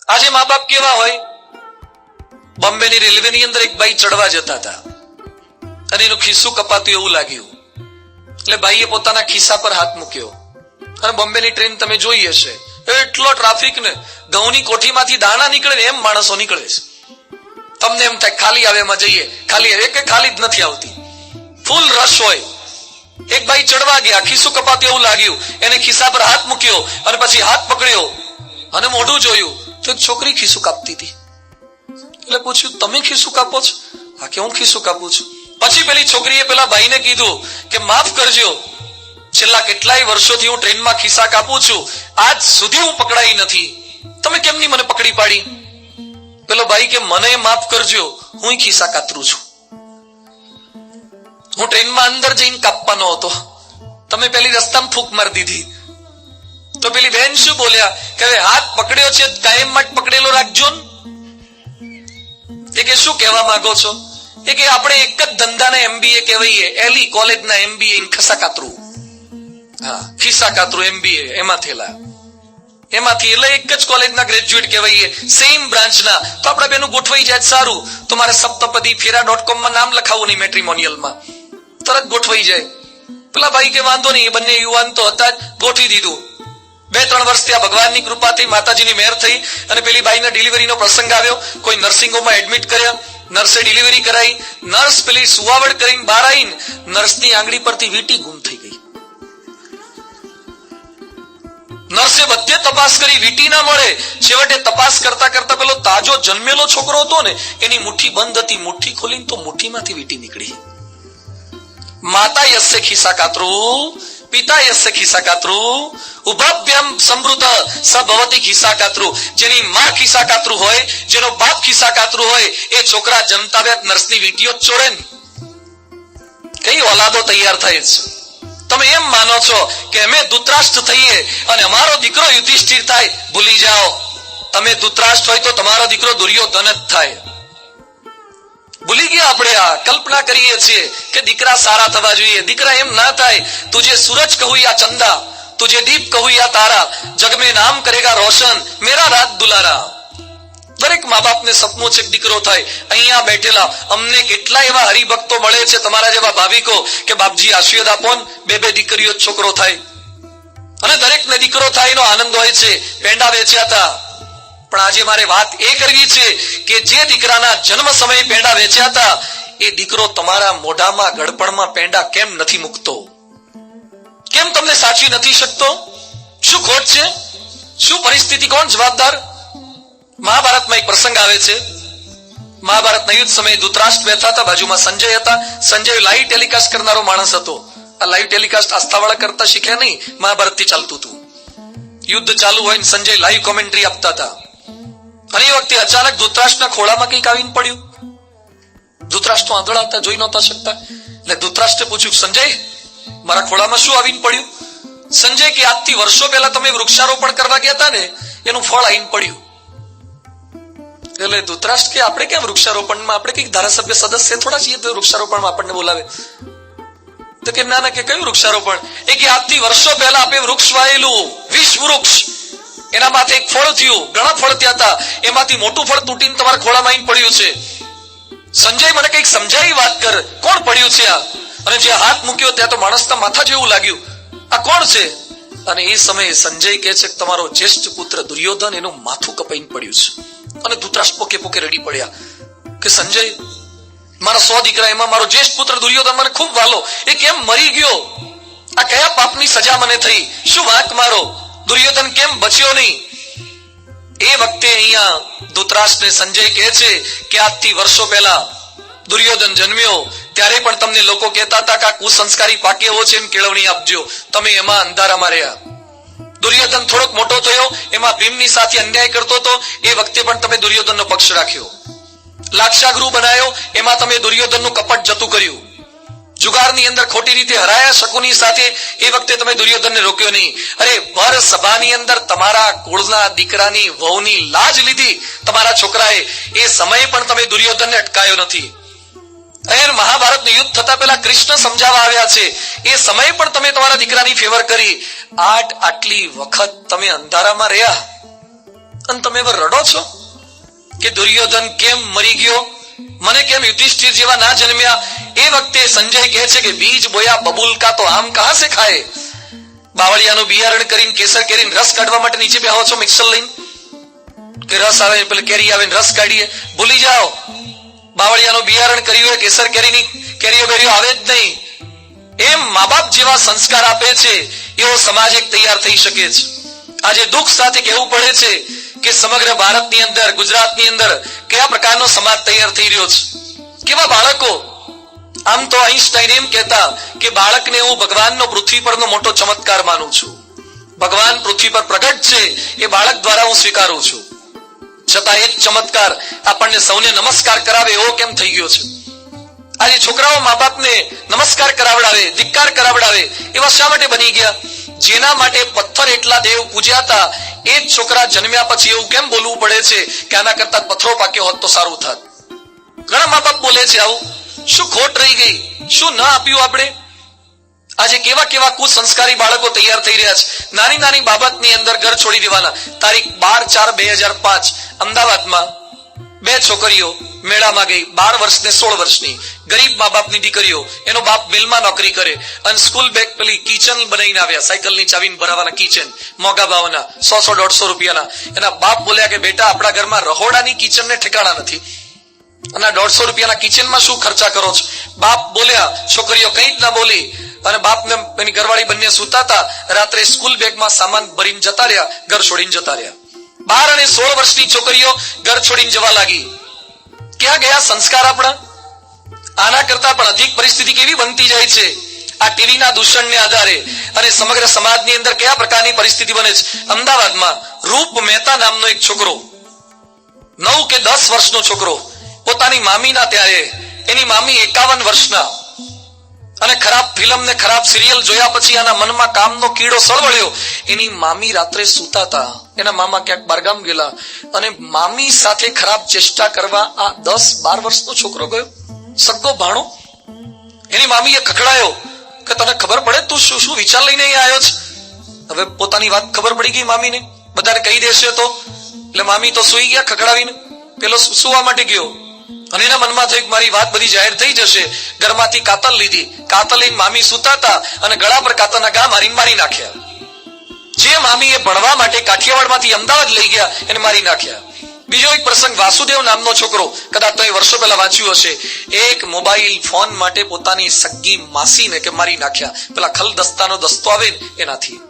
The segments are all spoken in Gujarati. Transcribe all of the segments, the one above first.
આજે મા બાપ કેવા હોય, બોમ્બેની રેલવેની અંદર એક બાઈ ચડવા જતા હતા અને એનું ખિસ્સું કપાતું એવું લાગ્યું, એટલે બાઈએ પોતાના ખિસ્સા પર હાથ મૂક્યો. અને બોમ્બેની ટ્રેન તમે જોઈ હશે, એટલો ટ્રાફિક ને ઘઉંની કોઠીમાંથી દાણા નીકળે ને એમ માણસો નીકળે છે. તમને એમ થાય ખાલી આવે એમાં જઈએ, ખાલી આવે કે ખાલી જ નથી આવતી, ફૂલ રશ હોય. એક બાઈ ચડવા ગયા, ખિસ્સું કપાતું એવું લાગ્યું, એને ખિસ્સા પર હાથ મૂક્યો અને પછી હાથ પકડ્યો અને મોઢું જોયું તો એક છોકરી ખિસ્સું કાપતી હતી. એટલે પૂછ્યું, તમે ખિસ્સું કાપો છો? હા કે હું ખિસ્સું કાપું છું. પછી પેલી છોકરીએ પેલા ભાઈને કીધું કે માફ કરજો, છેલ્લા કેટલાય વર્ષોથી હું ટ્રેનમાં ખિસ્સા કાપું છું, આજ સુધી હું પકડાઈ નથી, તમે કેમની મને પકડી પાડી? પેલો ભાઈ કે મને માફ કરજો, હું ખિસ્સા કાતરું છું, હું ટ્રેનમાં અંદર જઈને કાપવાનો હતો, તમે પેલી રસ્તામાં ફૂંક મારી દીધી. તો પેલી બહેન શું બોલ્યા કે હવે હાથ પકડ્યો છે કાયમ માટે પકડેલો રાખજો ને. એ કે શું કહેવા માંગો છો? એ કે આપણે એક જ ધંધાને MBA કહેવાય, એલી કોલેજના MBA ખિસ્સા કાતરું. હા, ખિસ્સા કાતરું MBA એમાં થયેલા, એમાંથી એટલે એક જ કોલેજના ગ્રેજ્યુએટ કહેવાય, સેમ બ્રાન્ચના. તો આપણે બેનું ગોઠવાઈ જાય સારું, તો મારે સપ્તપદી ફેરા.com માં નામ લખાવવું નહીં, મેટ્રિમોનિયલમાં તરત ગોઠવાઈ જાય. પેલા ભાઈ કે વાંધો નહીં, બંને યુવાન તો હતા જ, ગોઠવી દીધું. 2-3 વર્ષ ત્યાં ભગવાનની કૃપાથી, માતાજીની મહેર થઈ અને પેલી બાઈને ડિલિવરીનો પ્રસંગ આવ્યો. કોઈ નર્સિંગ હોમમાં એડમિટ કર્યા, નર્સે ડિલિવરી કરાઈ. નર્સ પેલી સુવાવડ કરીને બહાર આવીને નર્સની આંગળી પરથી વીંટી ગુમ થઈ ગઈ. નર્સે બધે તપાસ કરી, વીંટી ના મળે. છેવટે તપાસ કરતા કરતા પેલો તાજો જન્મેલો છોકરો હતો ને, એની મુઠ્ઠી બંધ હતી, મુઠ્ઠી ખોલીને તો મુઠ્ઠીમાંથી વીંટી નીકળી. માતા યસ્ય ખિસ્સા કાતરું, પિતા યસ્ય ખિસ્સા કાતરું, ઉભાભ્યામ સમૃદ્ધ સભવતી ખિસ્સા કાતરું. જેની માં ખિસ્સા કાતરું હોય, જેનો બાપ ખિસ્સા કાતરું હોય, એ છોકરા જમતા બે નર્સની વીંટીઓ જ ચોરે ને. કઈ ઓલાદો તૈયાર થાય છે? તમે એમ માનો છો કે અમે ધૃતરાષ્ટ્ર થઈએ અને અમારો દીકરો યુધિષ્ઠિર થાય? ભૂલી જાઓ, તમે ધૃતરાષ્ટ્ર હોય તો તમારો દીકરો દુર્યોધન જ થાય. ભૂલી ગયા આપણે, આ કલ્પના કરીએ છીએ કે દીકરા સારા થવા જોઈએ. દીકરા એમ ના થાય. તુજે સૂરજ કહું યા ચંદા, તુજે દીપ કહું યા તારા, જગ મેં નામ કરેગા રોશન, મેરા રાત દુલારા. દરેક મા બાપને સપનું છે દીકરો થાય. અહીંયા બેઠેલા અમને કેટલા એવા હરિભક્તો મળે છે, તમારા જેવા ભાવિકો, કે બાપજી આશીર્વાદ આપો ને, 2 દીકરીઓ છોકરો થાય. અને દરેકને દીકરો થાય એનો આનંદ હોય છે. પેંડા વેચ્યા હતા, પણ આજે મારે વાત એ કરવી છે કે જે દીકરાના જન્મ સમયે પેંડા વેચ્યા હતા, એ દીકરો તમારા મોઢામાં ગળપણમાં પેંડા કેમ નથી મૂકતો? કેમ તમને સાચવી નથી શકતો? શું ખોટ છે? શું પરિસ્થિતિ? કોણ જવાબદાર? મહાભારતમાં એક પ્રસંગ આવે છે. મહાભારતના યુદ્ધ સમયે ધૃતરાષ્ટ્ર બેઠા હતા, બાજુમાં સંજય હતા. સંજય લાઈવ ટેલિકાસ્ટ કરનારો માણસ હતો. આ લાઈવ ટેલિકાસ્ટ આસ્થાવાળા કરતા શીખ્યા નહીં, મહાભારતથી ચાલતું હતું. યુદ્ધ ચાલુ હોય ને સંજય લાઈવ કોમેન્ટ્રી આપતા હતા. અને એ વખતે અચાનક ધૃતરાષ્ટ્રના ખોળામાં કંઈક આવીને પડ્યું. ધૃતરાષ્ટ્ર આંધળા હતા, જોઈ નહોતા શકતા. એટલે ધૃતરાષ્ટ્રે પૂછ્યું, સંજય મારા ખોળામાં શું આવીને પડ્યું? સંજય કે આજથી વર્ષો પહેલા તમે વૃક્ષારોપણ કરવા ગયા હતા ને, એનું ફળ આવીને પડ્યું. એટલે ધૃતરાષ્ટ્ર કે આપણે કેમ વૃક્ષારોપણમાં, આપણે કઈક ધારાસભ્ય સદસ્ય થોડા છીએ તો વૃક્ષારોપણમાં આપણને બોલાવે? તો કે ના ના, કે કયું વૃક્ષારોપણ? એ કે આજથી વર્ષો પહેલા આપણે વૃક્ષ વાયેલું, 20 વૃક્ષ, એના માથે એક ફળ થયું, ઘણા ફળ ત્યાં હતા, એમાંથી મોટું ફળ તૂટીને તમારા ખોળામાં આવીને પડ્યું છે. સંજય મને કઈક સમજાવી વાત કર, કોણ પડ્યું છે આ? અને જે હાથ મૂક્યો ત્યાં તો માણસના માથા જેવું લાગ્યું, આ કોણ છે? અને એ સમયે સંજય કહે છે કે તમારો જ્યેષ્ઠ પુત્ર દુર્યોધન એનું માથું કપાઈને પડ્યું છે. અને ધૃતરાષ્ટ્ર પોકે પોકે રડી પડ્યા કે સંજય મારા 100 દીકરા, એમાં મારો જ્યેષ્ઠ પુત્ર દુર્યોધન મને ખૂબ વાલો, એ કેમ મરી ગયો? આ કયા પાપની સજા મને થઈ? શું વાંક મારો? દુર્યોધન કેમ બચ્યો નહીં? એ વખતે અહીંયા ધૃતરાષ્ટ્રને સંજય કહે છે કે આજથી વર્ષો પહેલા દુર્યોધન જન્મ્યો ત્યારે પણ તમને લોકો કહેતા હતા કે આ કુસંસ્કારી પાકે એવો છે, એમ કેળવણી આપજો. તમે એમાં અંધારામાં રહ્યા. દુર્યોધન થોડોક મોટો થયો, એમાં ભીમની સાથે અન્યાય કરતો હતો, એ વખતે પણ તમે દુર્યોધનનો પક્ષ રાખ્યો. લાક્ષાગૃહ બનાવ્યો, એમાં તમે દુર્યોધનનું કપટ જતું કર્યું. જુગારની અંદર ખોટી રીતે હરાયા શકુની સાથે, એ વખતે તમે દુર્યોધનને રોક્યો નહીં. અરે ભર સભાની અંદર તમારા કુળના દીકરાની વહુની લાજ લીધી તમારા છોકરાએ, એ સમયે પણ તમે દુર્યોધનને અટકાયો નથી. અહીંયા મહાભારતનું યુદ્ધ થતા પહેલા કૃષ્ણ સમજાવવા આવ્યા છે, એ સમયે પણ તમે તમારા દીકરાની ફેવર કરી. આટલી વખત તમે અંધારામાં રહ્યા અને તમે હવે રડો છો કે દુર્યોધન કેમ મરી ગયો, મને કેમ યુધિષ્ઠિર જેવા ના જન્મ્યા? એ વખતે સંજય કહે છે કે બીજ બોયા બબુલ કા તો આમ કહા સે ખાય. બાવળિયાનું બિયારણ કરીને કેસર કેરીને રસ કાઢવા માટે નીચે બેહો છો મિક્સર લઈને, કે રસ આવે પેલે કેરી આવે રસ કાઢીએ. ભૂલી જાઓ, બાવળિયાનું બિયારણ કર્યું હોય, કેસર કેરીની કેરીઓ બેરીઓ આવે જ નહીં. એમ મા બાપ જેવા સંસ્કાર આપે છે એવો સમાજ એક તૈયાર થઈ શકે છે. આજે દુઃખ સાથે કહેવું પડે છે કે સમગ્ર ભારતની અંદર, ગુજરાતની અંદર કયા પ્રકારનો સમાજ તૈયાર થઈ રહ્યો છે, કેવા બાળકો. આમ તો આઈન્સ્ટાઈન એમ કહેતા કે બાળકને હું ભગવાનનો પૃથ્વી પરનો મોટો ચમત્કાર માનું છું. ભગવાન પૃથ્વી પર પ્રગટ છે એ બાળક દ્વારા હું સ્વીકારું છું. છતાં એ જ ચમત્કાર આપણને સૌને નમસ્કાર કરાવે એવો કેમ થઈ ગયો છે? આજે છોકરાઓ મા બાપને નમસ્કાર કરાવડાવે, ધિક્કાર કરાવડાવે એવા શા માટે બની ગયા? જેના માટે પથ્થર એટલા દેવ પૂજ્યાતા એ જ છોકરા જન્મ્યા પછી એવું કેમ બોલવું પડે છે કે આના કરતા પથ્થરો પાક્યો હોત તો સારું થાત? ઘણા મા બાપ બોલે છે આવું. શું ખોટ રહી ગઈ? શું ન આપ્યું આપણે? આજે કેવા કેવા કુસંસ્કારી બાળકો તૈયાર થઈ રહ્યા છે. નાની નાની બાબતની અંદર ઘર છોડી દેવાના. તારીખ 12/4/2005 અમદાવાદમાં 2 છોકરીઓ મેળામાં ગઈ, 12 વર્ષ ને 16 વર્ષની, ગરીબ મા બાપની દીકરીઓ. એનો બાપ મિલમાં નોકરી કરે અને સ્કૂલ બેગ પેલી કિચન બનાવીને આવ્યા, સાયકલની ચાવીને ભરાવાના કિચન, મોંઘા ભાવના, 100-150 રૂપિયાના. એના બાપ બોલ્યા કે બેટા આપણા ઘરમાં રહોડાની કિચન ને ઠેકાણા નથી અને 150 રૂપિયાના કિચનમાં શું ખર્ચા કરો છો? બાપ બોલ્યા, છોકરીઓ કઈ જ ના બોલી. અને બાપને એની ઘરવાળી બંને સુતા હતા. રાત્રે સ્કૂલ બેગમાં સામાન ભરીને જતા રહ્યા, ઘર છોડીને જતા રહ્યા. 12 અને 16 વર્ષની છોકરીઓ ઘર છોડીને જવા લાગી. ક્યાં ગયા સંસ્કાર આપણા? આના કરતા પણ અધિક પરિસ્થિતિ કેવી બનતી જાય છે આ ટીવીના દૂષણને આધારે. અને સમગ્ર સમાજની અંદર કયા પ્રકારની પરિસ્થિતિ બને છે? અમદાવાદમાં રૂપ મહેતા નામનો એક છોકરો, 9 કે 10 વર્ષનો છોકરો, પોતાની મામીના ત્યારે, એની મામી 51 વર્ષના, અને ખરાબ ફિલ્મ ને ખરાબ સિરિયલ જોયા પછી આના મનમાં કામનો કીડો સળવળ્યો. એની મામી રાત્રે સૂતા હતા, એના મામા ક્યાંક બહારગામ ગયેલા અને મામી સાથે ખરાબ ચેષ્ટા કરવા આ 10-12 વર્ષનો છોકરો ગયો, સગ્ગો ભાણો. એની મામીએ ખખડાયો કે તને ખબર પડે તું શું શું વિચાર લઈને અહીં આવ્યો છે? હવે પોતાની વાત ખબર પડી ગઈ મામીને, બધાને કહી દેશે તો. એટલે મામી તો સુઈ ગયા ખખડાવીને, પેલો સુવા માટે ગયો અને એના મનમાં થયું કે મારી વાત બધી જાહેર થઈ જશે. ઘરમાંથી કાતલ લીધી, કાતલ લઈને મામી સુતા હતા અને ગળા પર કાતલના ઘા મારીને મારી નાખ્યા. જે મામીએ ભણવા માટે કાઠિયાવાડમાંથી અમદાવાદ લઈ ગયા એને મારી નાખ્યા. બીજો એક પ્રસંગ, વાસુદેવ નામનો છોકરો, કદાચ તો એ વર્ષો પહેલા વાંચ્યું હશે, એક મોબાઈલ ફોન માટે પોતાની સગી માસીને કે મારી નાખ્યા, પેલા ખલ દસ્તાનો દસ્તો આવે ને એનાથી.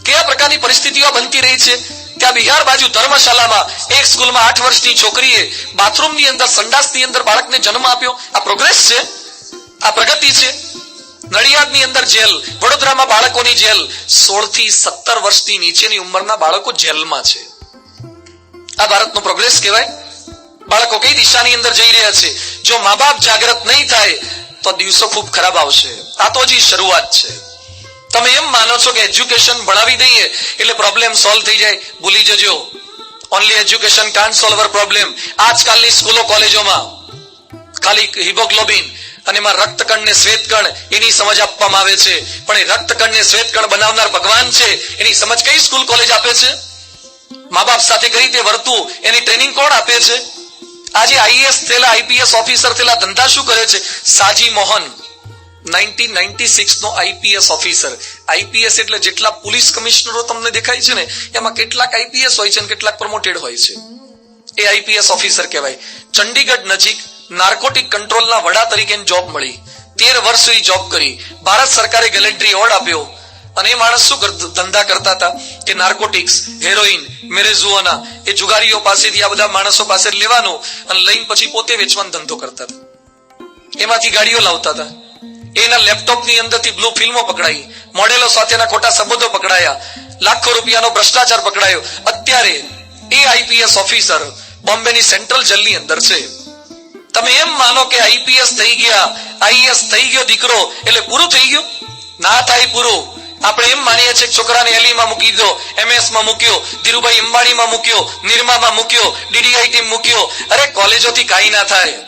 કયા પ્રકારની પરિસ્થિતિઓ બનતી રહી છે? ત્યાં બિહાર બાજુ ધર્મશાલામાં એક સ્કૂલમાં 8 વર્ષની છોકરીએ બાથરૂમની અંદર, સંડાસની અંદર બાળકને જન્મ આપ્યો. આ પ્રોગ્રેસ છે? આ પ્રગતિ છે? નડિયાદની અંદર જેલ, વડોદરામાં બાળકોની જેલ, 16 થી 17 વર્ષની નીચેની ઉંમરના બાળકો જેલમાં છે. આ ભારતનો પ્રોગ્રેસ કહેવાય? બાળકો કઈ દિશાની અંદર જઈ રહ્યા છે? જો મા બાપ જાગૃત નહીં થાય તો દિવસો ખૂબ ખરાબ આવશે. આ તો હજી શરૂઆત છે. તમે એમ માનો છો કે એજ્યુકેશન ભણાવી દઈએ એટલે પ્રોબ્લેમ સોલ્વ થઈ જાય? ભૂલી જજો. Only education can't solve our problem. આજકાલની સ્કૂલો કોલેજોમાં ખાલી હિમોગ્લોબિન અને એમાં રક્તકણ ને શ્વેતકણ એની સમજ આપવામાં આવે છે, પણ એ રક્તકણ ને શ્વેતકણ બનાવનાર ભગવાન છે એની સમજ કઈ સ્કૂલ કોલેજ આપે છે? મા બાપ સાથે કઈ રીતે વર્તવું એની ટ્રેનિંગ કોણ આપે છે? આજે આઈએએસ થયેલા, આઈપીએસ ઓફિસર થયેલા ધંધા શું કરે છે? સાજી મોહન 1996 નો આઈપીએસ ઓફિસર. આઈપીએસ એટલે જેટલા પોલીસ કમિશનરો તમને દેખાય છે ને એમાં કેટલાક આઈપીએસ હોય છે અને કેટલાક પ્રમોટેડ હોય છે. એ આઈપીએસ ઓફિસર કહેવાય. ચંડીગઢ નજીક નાર્કોટિક કંટ્રોલના વડા તરીકે જોબ મળી. 13 વર્ષ સુધી જોબ કરી. ભારત સરકારે ગેલેન્ટ્રી એવોર્ડ આપ્યો. અને એ માણસ શું ધંધા કરતા હતા કે નાર્કોટિક્સ, હેરોઇન, મેરેઝુઆના એ જુગારીઓ પાસેથી, આ બધા માણસો પાસે લેવાનું અને લઈને પછી પોતે વેચવાનો ધંધો કરતા હતા. એમાંથી ગાડીઓ લાવતા હતા. એના લેપટોપની અંદરથી બ્લુ ફિલ્મો પકડાઈ, મોડેલો સાથેના ખોટા સંબંધો પકડાયા, લાખો રૂપિયાનો ભ્રષ્ટાચાર પકડાયો. અત્યારે એ આઈપીએસ ઓફિસર બોમ્બેની સેન્ટ્રલ જેલની અંદર છે. તમે એમ માનો કે આઈપીએસ થઈ ગયા, આઈએસ થઈ ગયો દીકરો એટલે પૂરું થઈ ગયું? ના થાય પૂરું. આપણે એમ માનીએ છીએ છોકરાને એલીમાં મૂકી દો, એમએસ માં મૂક્યો, ધીરુભાઈ અંબાણીમાં મૂક્યો, નિરમામાં મૂક્યો, ડીડીઆઈટી મૂક્યો. અરે કોલેજોથી કાંઈ ના થાય.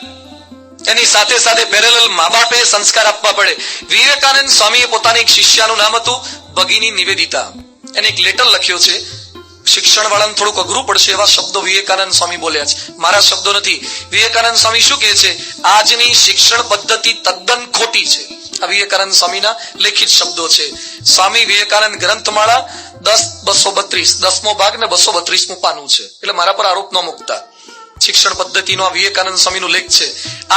એની સાથે સાથે પેરેલલ મા બાપે સંસ્કાર આપવા પડે. વિવેકાનંદ સ્વામીએ પોતાની એક શિષ્યાનું નામ હતું ભગિની નિવેદિતા. એને એક લેટર લખ્યો છે શિક્ષણ વાળાને થોડુંક અઘરું પડશે એવા શબ્દો વિવેકાનંદ સ્વામી બોલ્યા છે, મારા શબ્દો નથી. વિવેકાનંદ સ્વામી શું કહે છે? આજની શિક્ષણ પદ્ધતિ તદ્દન ખોટી છે. આ વિવેકાનંદ સ્વામીના લેખિત શબ્દો છે. સ્વામી વિવેકાનંદ ગ્રંથમાળા 10/232, 10મો ભાગ ને 232મું પાનું છે. એટલે મારા પર આરોપ ન મૂકતા. શિક્ષણ પદ્ધતિનો આ વિવેકાનંદ સ્વામીનો લેખ છે.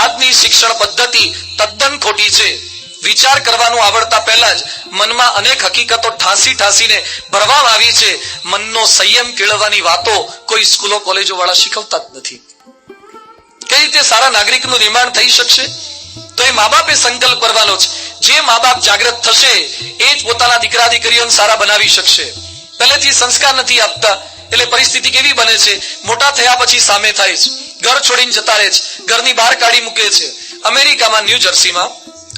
આજની શિક્ષણ પદ્ધતિ તદ્દન ખોટી છે. વિચાર કરવાનું આવડતા પહેલા જ મનમાં અનેક હકીકતો ઠાંસીને ભરવામાં આવી છે. મનનો સંયમ કેળવવાની વાતો કોઈ સ્કૂલો કોલેજો વાળા શીખવતા જ નથી. કઈ રીતે સારા નાગરિકનું નિર્માણ થઈ શકશે? તો એ મા બાપે સંકલ્પ કરવાનો છે. જે મા બાપ જાગૃત થશે એ જ પોતાના દીકરા દીકરીઓને સારા બનાવી શકશે. પહેલેથી સંસ્કાર નથી આપતા એટલે પરિસ્થિતિ કેવી બને છે? મોટા થયા પછી સામે થાય છે, ઘર છોડીને જતા રહે છે, ઘરની બહાર કાઢી મૂકે છે. અમેરિકામાં ન્યૂ જર્સીમાં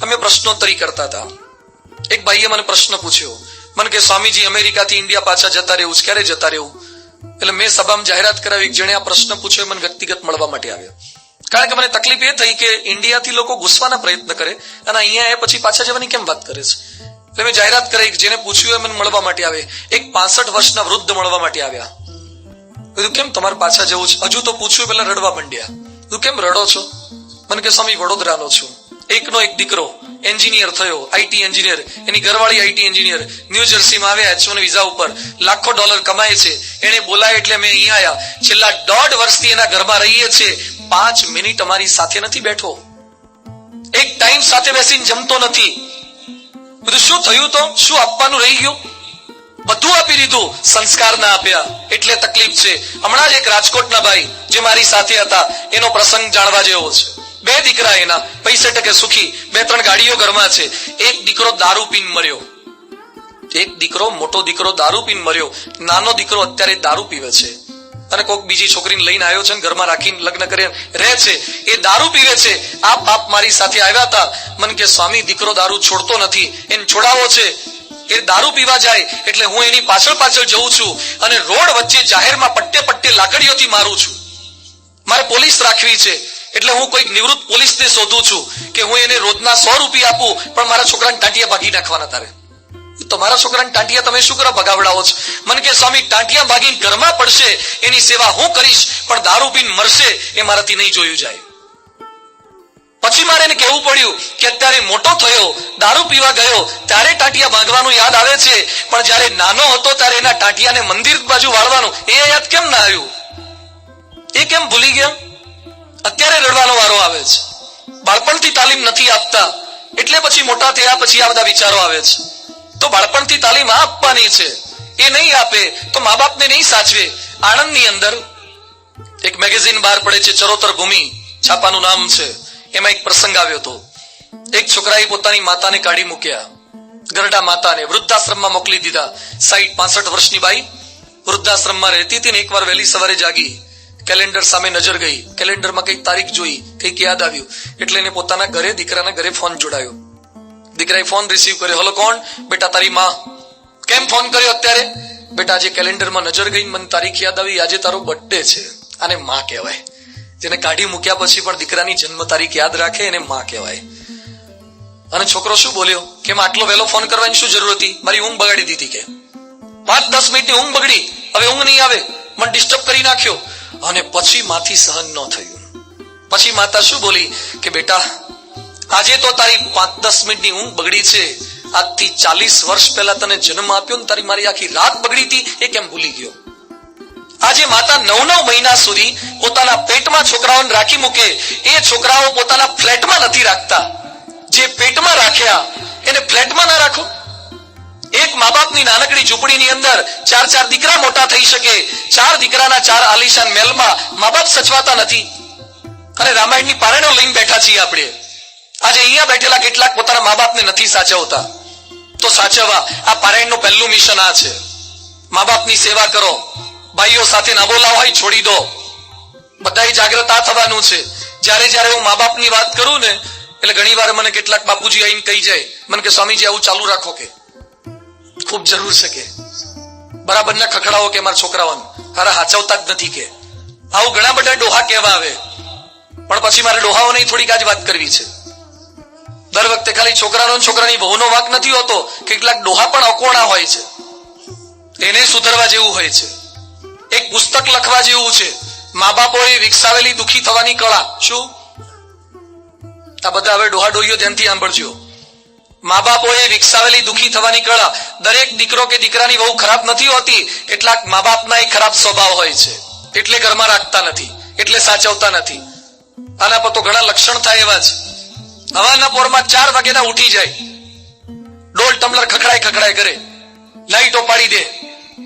અમે પ્રશ્નોત્તરી કરતા હતા. એક ભાઈએ મને પ્રશ્ન પૂછ્યો, મને કે સ્વામીજી અમેરિકાથી ઇન્ડિયા પાછા જતા રહેવું, ક્યારે જતા રહેવું? એટલે મેં સભામાં જાહેરાત કરાવી, જેણે આ પ્રશ્ન પૂછ્યો મને વ્યક્તિગત મળવા માટે આવ્યો. કારણ કે મને તકલીફ એ થઈ કે ઇન્ડિયાથી લોકો ઘૂસવાના પ્રયત્ન કરે અને અહીંયા એ પછી પાછા જવાની કેમ વાત કરે છે. એટલે મેં જાહેરાત કરી, જેને પૂછ્યું એ મને મળવા માટે આવે. એક 65 વર્ષના વૃદ્ધ મળવા માટે આવ્યા. કીધું કેમ તમારે પાછા જવું છે? હજુ તો પૂછ્યું પેલા રડવા માંડ્યા. કીધું કેમ રડો છો? મને કે સ્વામી વડોદરાનો છું, એકનો એક દીકરો એન્જિનિયર થયો, આઈટી એન્જિનિયર, એની ઘરવાળી આઈટી એન્જિનિયર, ન્યૂ જર્સીમાં આવ્યા H1 વિઝા ઉપર, લાખો ડોલર કમાય છે. એને બોલાય એટલે મેં અહીંયા આવ્યા. છેલ્લા 1.5 વર્ષથી એના ઘરમાં રહીએ છીએ. 5 મિનિટ અમારી સાથે નથી બેઠો, એક ટાઈમ સાથે બેસીને જમતો નથી. બધું શું થયું? તો શું આપવાનું રહી ગયું? બધું આપી દીધું, સંસ્કાર ના આપ્યા એટલે તકલીફ છે. હમણાં જ એક રાજકોટના ભાઈ જે મારી સાથે હતા એનો પ્રસંગ જાણવા જેવો છે. 2 દીકરા એના, પૈસે ટકે સુખી, 2-3 ગાડીઓ ઘરમાં છે. એક દીકરો દારૂ પીને મર્યો. એક દીકરો, મોટો દીકરો દારૂ પીને મર્યો. નાનો દીકરો અત્યારે દારૂ પીવે છે અને કોઈક બીજી છોકરીને લઈને આવ્યો છે, ઘરમાં રાખીને લગ્ન કરી રહે છે. એ દારૂ પીવે છે. આ બાપ મારી સાથે આવ્યા હતા. મને કે સ્વામી દીકરો દારૂ છોડતો નથી, એને છોડાવો છે. એ દારૂ પીવા જાય એટલે હું એની પાછળ જઉં છું અને રોડ વચ્ચે જાહેરમાં પટ્ટે લાકડીઓથી મારું છું. મારે પોલીસ રાખવી છે એટલે હું કોઈક નિવૃત્ત પોલીસને શોધું છું કે હું એને રોજના 100 રૂપિયા આપું, પણ મારા છોકરાને ટાંટિયા ભાગી નાખવાના. તારે તો મારા છોકરાને ટાંટિયા તમે શું કરવા ભગાવડાવો છો? મને કે સ્વામી ટાંટિયા ભાગીને ઘરમાં પડશે એની સેવા હું કરીશ, પણ દારૂ પીને મરશે એ મારાથી નહીં જોયું જાય. પછી મારે એને કહેવું પડ્યું કે અત્યારે મોટો થયો, દારૂ પીવા ગયો ત્યારે ટાંટિયા ભાગવાનું યાદ આવે છે, પણ જયારે નાનો હતો ત્યારે એના ટાંટિયાને મંદિર બાજુ વાળવાનું એ યાદ કેમ ના આવ્યું? એ કેમ ભૂલી ગયા? અત્યારે રડવાનો વારો આવે છે. બાળપણથી તાલીમ નથી આપતા એટલે પછી મોટા થયા પછી આ બધા વિચારો આવે છે. તો બાળપણથી તાલીમ આપવાની છે, એ નહીં આપે તો મા બાપને નહીં સાચવે. આણંદની અંદર એક મેગેઝિન બહાર પડે છે, ચરોતર ભૂમિ છાપાનું નામ છે. એમાં એક પ્રસંગ આવ્યો હતો. એક છોકરાએ પોતાની માતાને કાઢી મૂક્યા, ગરડા માતાને વૃદ્ધાશ્રમમાં મોકલી દીધા. 60-65 વર્ષની બાઈ વૃદ્ધાશ્રમમાં રહેતી હતી ને એકવાર વહેલી સવારે જાગી, કેલેન્ડર સામે નજર ગઈ, કેલેન્ડરમાં કઈક તારીખ જોઈ, કઈક યાદ આવ્યું એટલે એને પોતાના ઘરે દીકરાના ઘરે ફોન જોડાયો. દીકરાએ ફોન રિસીવ કર્યો. હલો, કોણ? બેટા તારી માં. કેમ ફોન કર્યો અત્યારે? બેટા આજે કેલેન્ડરમાં નજર ગઈ, મને તારીખ યાદ આવી, આજે તારો બર્થડે છે. આને માં કહેવાય. જેને કાઢી મૂક્યા પછી પણ દીકરાની જન્મ તારીખ યાદ રાખે એને માં કહેવાય. અને છોકરો શું બોલ્યો કે આટલો વહેલો ફોન કરવાની શું જરૂર હતી? મારી ઊંઘ બગાડી દીધી. કે 5-10 મિનિટની ઊંઘ બગડી, હવે ઊંઘ નહીં આવે, મને ડિસ્ટર્બ કરી નાખ્યો. અને પછી માથી સહન ન થયું. પછી માતા શું બોલી કે બેટા આજે તો તારી 5-10 મિનિટની ઊંઘ બગડી છે, આજથી 40 વર્ષ પહેલા તને જન્મ આપ્યો ને તારી મારી આખી રાત બગડી હતી એ કેમ ભૂલી ગયો? આજે માતા 9-9 મહિના સુધી પોતાના પેટમાં છોકરાઓને રાખી મૂકે. એ છોકરાઓ પોતાના ફ્લેટમાં નથી રાખતા, જે પેટમાં રાખ્યા એને ફ્લેટમાં ના રાખો. એક મા બાપની નાનકડી ઝૂંપડીની અંદર 4 દીકરા મોટા થઈ શકે. 4 દીકરાના 4 આલિશાન મહેલમાં મા બાપ સચવાતા નથી અને રામાયણની પારણો લઈને બેઠા છીએ આપણે. આજે અહીંયા બેઠેલા કેટલાક પોતાના મા બાપને નથી સાચવતા. તો સાચવવા આ પારાયણનું પહેલું મિશન આ છે. મા બાપની સેવા કરો. ભાઈઓ સાથે ના બોલાવ હોય છોડી દો. બધાએ જાગૃત થવાનું છે. જ્યારે હું મા બાપની વાત કરું ને એટલે ઘણી વાર મને કેટલાક બાપુજી આવીને કહી જાય, મને કે સ્વામીજી આવું ચાલુ રાખો, કે ખૂબ જરૂર છે, કે બરાબર ના ખખડાવો કે મારા છોકરાઓને હારા હાચવતા જ નથી. કે આવું ઘણા બધા ડોહા કહેવા આવે, પણ પછી મારે ડોહાઓની થોડીક આજ વાત કરવી છે. દર વખતે ખાલી છોકરાનો છોકરાની વહુનો વાંક નથી હોતો, કેટલાક ડોહા પણ અકોણા હોય છે, એને સુધરવા જેવું હોય છે. એક પુસ્તક લખવા જેવું છે, મા બાપોએ વિકસાવેલી દુઃખી થવાની કળા. શું? આ બધા હવે ડોહા ડોહીઓ ધ્યાનથી સાંભળજો. મા બાપોએ વિકસાવેલી દુઃખી થવાની કળા. દરેક દીકરો કે દીકરાની બહુ ખરાબ નથી હોતી, કેટલાક મા બાપના એક ખરાબ સ્વભાવ હોય છે, એટલે ઘરમાં રાખતા નથી, એટલે સાચવતા નથી. આના પર તો ઘણા લક્ષણ થાય એવા છે. હવાના પોરમાં 4 વાગ્યાના ઉઠી જાય, ડોલ ટમલર ખખડાય ખખડાય કરે, લાઈટો પાડી દે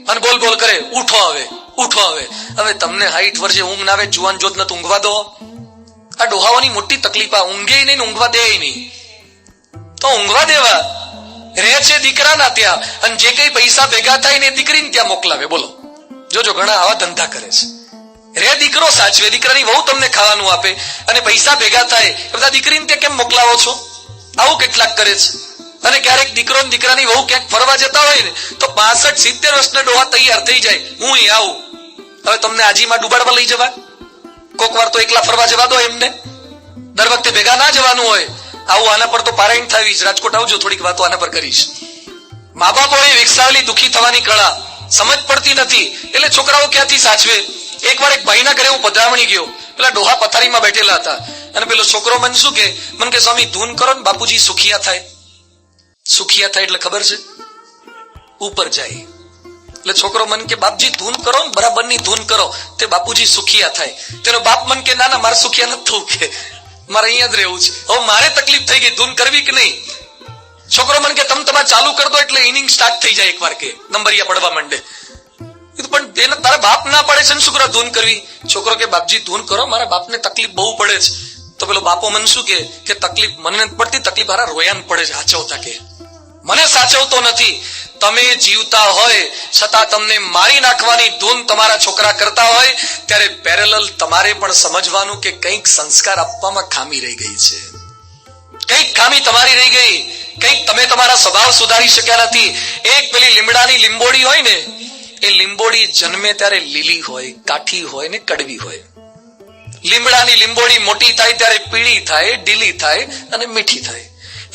અને બોલ બોલ કરે, ઉઠો હવે ઉઠો હવે. હવે તમને 60 વર્ષે ઊંઘ ના આવે, જુવાન જોત નથી, ઊંઘવા દો. આ ડોહાઓની મોટી તકલીફ, આ ઊંઘે નહીં, ઊંઘવા દે નહીં. તો ઊંઘવા દેવા રહે છે દીકરાના ત્યાં, અને જે કઈ પૈસા ભેગા થાય ને દીકરીને ત્યાં મોકલાવે. બોલો, જોજો ઘણા આવા ધંધા કરે છે. રે દીકરો સાચવે, દીકરાની વહુ તમને ખાવાનું આપે, અને પૈસા ભેગા થાય એ બધા દીકરીને ત્યાં કેમ મોકલાવો છો? આવું કેટલાક કરે છે. અને ક્યારેક દીકરો ને દીકરાની વહુ ક્યાંક ફરવા જતા હોય ને તો 65-70 વર્ષના ડોહા તૈયાર થઈ જાય, હું આવું. હવે તમને આજીમાં ડુબાડવા લઈ જવા? કોક વાર તો એકલા ફરવા જવા દો એમને, દર વખતે ભેગા ના જવાનું હોય. આવું આના પર તો પારાયણ થવી જ. રાજકોટ આવજો, થોડીક વાતો આના પર કરીશ. મા બાપોએ વિકસાવેલી દુઃખી થવાની કળા સમજ પડતી નથી, એટલે છોકરાઓ ક્યાંથી સાચવે? એકવાર એક ભાઈના ઘરે હું પધરામણી ગયો, પેલા ડોહા પથારીમાં બેઠેલા હતા, અને પેલો છોકરો મને શું કે, મને કે સ્વામી ધૂન કરો ને બાપુજી સુખિયા થાય. સુખિયા થાય એટલે ખબર છે? ઉપર જાય. એટલે છોકરો મન કે બાપજી ધૂન કરો ને, બરાબરની ધૂન કરો, તે બાપુજી સુખિયા થાય. તેનો બાપ મન કે ના ના, મારે સુખિયા નથી થવું, કે મારે અહીંયા જ રહેવું છે. હવે મારે તકલીફ થઈ ગઈ, ધૂન કરવી કે નહીં. છોકરો મન કે તમે તમારે ચાલુ કરી દો એટલે ઇનિંગ સ્ટાર્ટ થઈ જાય. એકવાર કે નંબરિયા પડવા માંડે. પણ એને તારા બાપ ના પડે છે ને છોકરા ધૂન કરવી. છોકરો કે બાપજી ધૂન કરો, મારા બાપને તકલીફ બહુ પડે છે. તો પેલો બાપો મન શું કે તકલીફ મને નથી પડતી, તકલીફ મારા રોયાને પડે છે, સાચવતા. કે મને સાચવતો નથી. તમે જીવતા હોય છતાં તમને મારી નાખવાની ધૂન તમારા છોકરા કરતા હોય, ત્યારે પેરેલલ તમારે પણ સમજવાનું કે કંઈક સંસ્કાર આપવામાં ખામી રહી ગઈ છે, કંઈક ખામી તમારી રહી ગઈ, કંઈક તમે તમારા સ્વભાવ સુધારી શક્યા નથી. એક પેલી લીમડાની લીંબોડી હોય ને, એ લીંબોડી જન્મે ત્યારે લીલી હોય, કાઠી હોય ને કડવી હોય. લીમડાની લીંબોડી મોટી થાય ત્યારે પીળી થાય, ઢીલી થાય અને મીઠી થાય.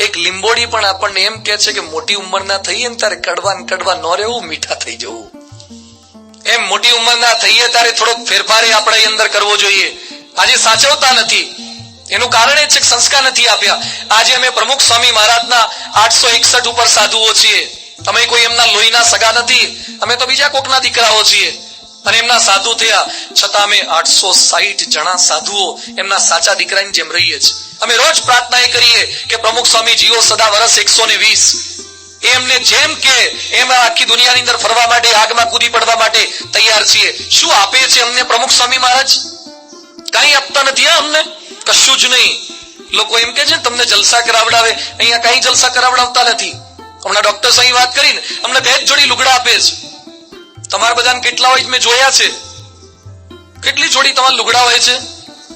એક લીંબોડી પણ આપણને એમ કે છે કે મોટી ઉંમરના થઈએ ને ત્યારે કડવા ને કડવા ન રહેવું, મીઠા થઈ જવું. એમ મોટી ઉંમરના થઈએ ત્યારે થોડોક ફેરફાર આપણે અંદર કરવો જોઈએ. આજે સાચવતા નથી, એનું કારણ એ છે કે સંસ્કાર નથી આપ્યા. આજે અમે પ્રમુખ સ્વામી મહારાજના 861 ઉપર સાધુઓ છીએ. અમે કોઈ એમના લોહીના સગા નથી, અમે તો બીજા કોકના દીકરાઓ છીએ, અને એમના સાધુ થયા. છતાં અમે 860 જણા સાધુઓ એમના સાચા દીકરાની જેમ રહીએ છીએ. અમે રોજ પ્રાર્થના એ કરીએ કે પ્રમુખ સ્વામી જીવો સદા વર્ષ 120. એમને જેમ કે એમ આખી દુનિયાની અંદર ફરવા માટે, આગમાં કૂદી પડવા માટે તૈયાર છીએ. શું આપે છે અમને પ્રમુખ સ્વામી મહારાજ? કઈ આપતા નથી. અમને કશું જ નહીં. લોકો એમ કે છે તમને જલસા કરાવડાવે, અહીંયા કઈ જલસા કરાવડાવતા નથી. હમણાં ડોક્ટર અહીં વાત કરીને અમને 2 જોડી લુગડા આપે છે. તમારા બધાને કેટલા હોય મેં જોયા છે. કેટલી જોડી તમારા લુગડા હોય છે?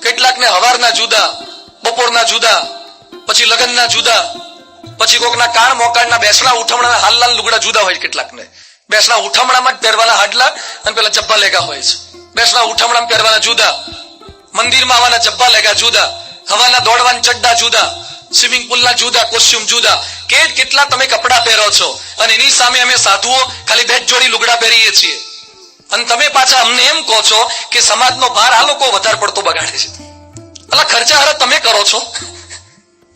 કેટલાકને હવારના જુદા, બપોરના જુદા, પછી લગ્નના જુદા, પછી કોકના કાળ મોકાળના બેસણા ઉઠમણા હાલના લુગડા જુદા હોય. કેટલાકને બેસણા ઉઠમણામાં જ પહેરવાના હાડલા અને પેલા જબ્બા લેગા હોય છે. બેસણા ઉઠમણામાં પહેરવાના જુદા, મંદિરમાં આવવાના જબ્બા લેગા જુદા, હવાના દોડવાના ચડ્ડા જુદા, સ્વિમિંગ પુલના જુદા, કોસ્ચ્યુમ જુદા. કેટલા તમે કપડા પહેરો છો, અને એની સામે અમે સાધુઓ ખાલી 2 જોડી લુગડા પહેરીએ છીએ. અને તમે પાછા અમને એમ કહો છો કે સમાજનો ભાર આ લોકો વધારે પડતો બગાડે છે. અલા ખર્ચા હારા તમે કરો છો,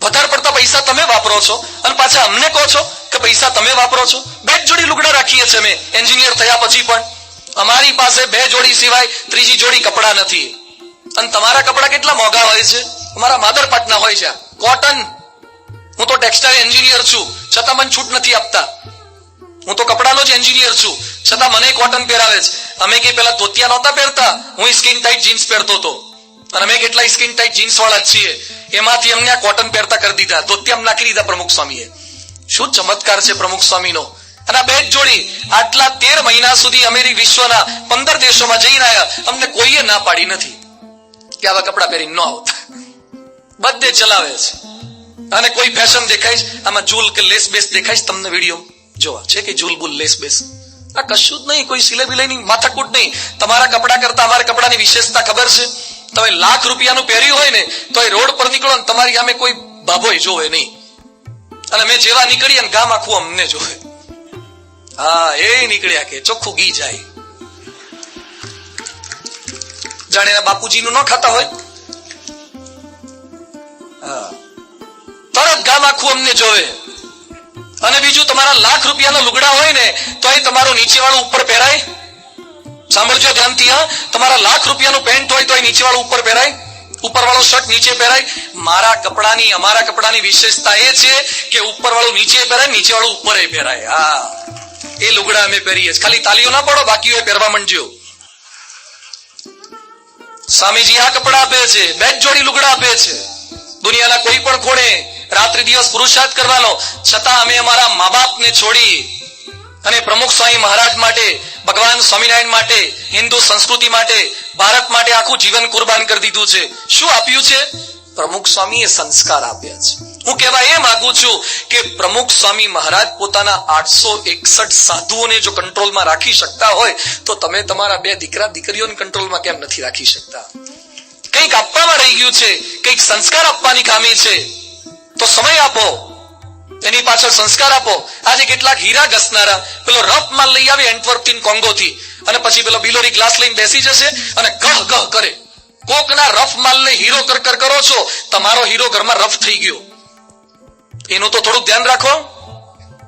વધારે પડતા પૈસા તમે વાપરો છો, અને પાછા અમને કહો છો કે પૈસા તમે વાપરો છો. 2 જોડી લુગડા રાખીએ છીએ અમે એન્જિનિયર થયા પછી પણ. અમારી પાસે 2 જોડી સિવાય ત્રીજી જોડી કપડા નથી. અને તમારા કપડા કેટલા મોંઘા હોય છે? અમારા માદરપાટના હોય છે, કોટન. હું તો ટેક્સટાઇલ એન્જિનિયર છું, છતાં મને છૂટ નથી આપતા. હું તો કપડાનો જ એન્જિનિયર છું, છતાં મને કોટન પહેરાવે છે. અમે કે પેલા ધોતિયા નહોતા પહેરતા, હું સ્કિન ટાઈટ જીન્સ પહેરતો હતો, અને અમે કેટલા સ્કિન ટાઈટ જીન્સ વાળા જ છીએ. એમાંથી અમને આ કોટન પહેરતા કરી દીધા, ધોતિયા નાખી દીધા પ્રમુખ સ્વામીએ. શું ચમત્કાર છે પ્રમુખ સ્વામીનો! અને આ 2 જોડી આટલા 13 મહિના સુધી અમેરિકા વિશ્વના 15 દેશોમાં જઈને આવ્યા, અમને કોઈએ ના પાડી નથી કે આવા કપડા પહેરીને ન આવતા. બધે ચલાવે છે. અને કોઈ ફેશન દેખાય છે, આમાં જૂલ કે લેસ બેસ દેખાય છે તમને વિડીયો જોવા છે કે જૂલ બુલ લેસ બેસ? આ કશું જ નહીં, કોઈ સિલે બિલાઈની માથાકૂટ નહીં. તમારા કપડા કરતા અમારા કપડાની વિશેષતા ખબર છે? તમે લાખ રૂપિયાનું પહેર્યું હોય ને તો એ રોડ પર નીકળો ને તમારી સામે કોઈ ભાભોય જોવે નહીં, અને અમે જેવા નીકળીએ ને ગામ આખું અમને જોવે. હા, એ નીકળ્યા કે ચોખ્ખું ઘી જાય. જાણે એના બાપુજીનું ન ખાતા હોય. તરત ગામ આખું અમને જોવે. અને બીજું, તમારા લાખ રૂપિયાના લુગડા હોય ને તો એ તમારું નીચેવાળું ઉપર પહેરાય. સાંભળજો ધ્યાનથી. તમારા લાખ રૂપિયાનું પેન્ટ હોય તો એ નીચેવાળું ઉપર પહેરાય, ઉપરવાળો શર્ટ નીચે પહેરાય. અમારા કપડાની વિશેષતા એ છે કે ઉપરવાળું નીચે પહેરાય, નીચેવાળું ઉપર પહેરાય. હા, એ લુગડા અમે પહેરીએ. ખાલી તાલીઓ ના પડો, બાકી હોય પહેરવા માંડજો. સ્વામીજી આ કપડા આપે છે, બે જ જોડી લુગડા આપે છે. દુનિયાના કોઈ પણ ખૂણે રાત્રિ દિવસ પુરુષાર્થ કરવાનો, છતાં અમે અમારા મા બાપને છોડી અને પ્રમુખ સ્વામી મહારાજ માટે, ભગવાન સ્વામિનારાયણ માટે, હિન્દુ સંસ્કૃતિ માટે, ભારત માટે આખું જીવન કુરબાન કરી દીધું છે. શું આપ્યું છે? પ્રમુખ સ્વામીએ સંસ્કાર આપ્યા છે. હું કહેવા એ માંગુ છું કે પ્રમુખ સ્વામી મહારાજ પોતાના 861 સાધુઓને જો કંટ્રોલમાં રાખી શકતા હોય તો તમે તમારા 2 દીકરા દીકરીઓને કંટ્રોલમાં કેમ નથી રાખી શકતા? કંઈક આપવામાં રહી ગયું છે, કંઈક સંસ્કાર આપવાની ખામી છે. તો સમય આપો, એની પાછળ સંસ્કાર આપો. આજે કેટલાક હીરા ઘસનારા પેલો રફ માલ લઈ આવે એન્ટવર્પથી, કોંગોથી, અને પછી પેલો બિલોરી ગ્લાસ લઈને બેસી જશે અને ગહ ગહ કરે. કોકના રફ માલને હીરો કર કરો છો, તમારો હીરો ઘરમાં રફ થઈ ગયો. એનું તો થોડુંક ધ્યાન રાખો.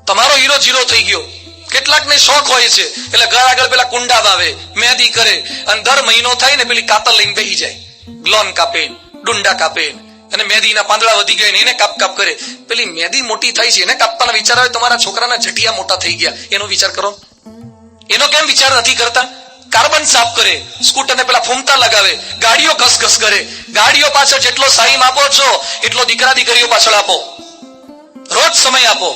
તમારો હીરો જીરો થઈ ગયો. કેટલાકને શોખ હોય છે એટલે ઘર આગળ પેલા કુંડા વાવે, મહેંદી કરે, અને દર મહિનો થાય ને પેલી કાતર લઈને બેસી જાય. ગ્લોન કાપે, ડુંડા કાપે, અને મહેંદીના પાંદડા વધી ગયા એને કાપ કરે. પેલી મહેંદી મોટી થાય છે એને કાપવાના વિચાર આવે. તમારા છોકરાના જટિયા મોટા થઈ ગયા એનો વિચાર કરો. એનો કેમ વિચાર નથી કરતા? કાર્બન સાફ કરે, સ્કૂટરને પેલા ફૂમતા લગાવે, ગાડીઓ ઘસઘસ કરે. ગાડીઓ પાછળ જેટલો સાઈમ આપો છો એટલો દીકરા દીકરીઓ પાછળ આપો. રોજ સમય આપો,